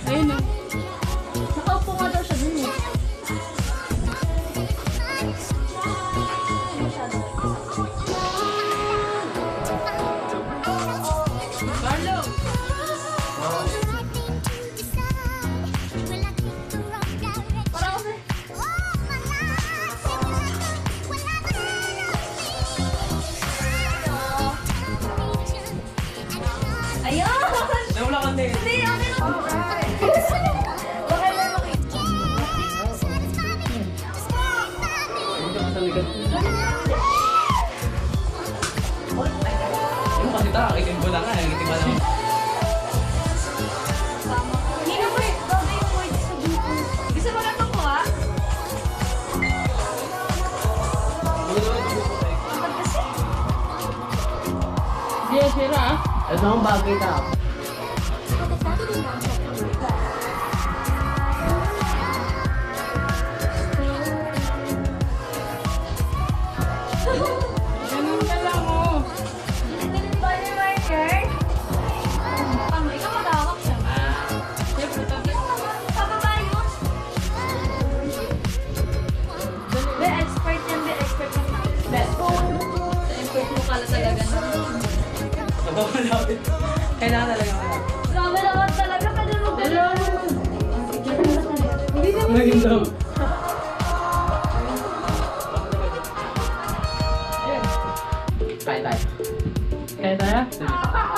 Ayun o. Nakaupo nga daw siya dun eh. Carlo! Para ako sa'yo. Ayun! Nawala ka din. Hindi, okay lang. Yung kasi tara, itim ko na nga. Itim ka naman. Hindi na po yung doble yung words sa buko. Gusto mo lang ako ha? Hindi, sira ah. Ito ang bagay na. Ganun ka lang oh. Ganun ba yung marker? Tama, ikaw magawak siya. Siyempre, tabi. Pababa yun. Be, expert yan, be. Expert yan. Be, expert mo pala talaga. Malapit. Kailangan talaga malapit. Grabe naman talaga. Pwede mo ba? Hindi naman. Nag-indam. Kaya tayo. Kaya tayo?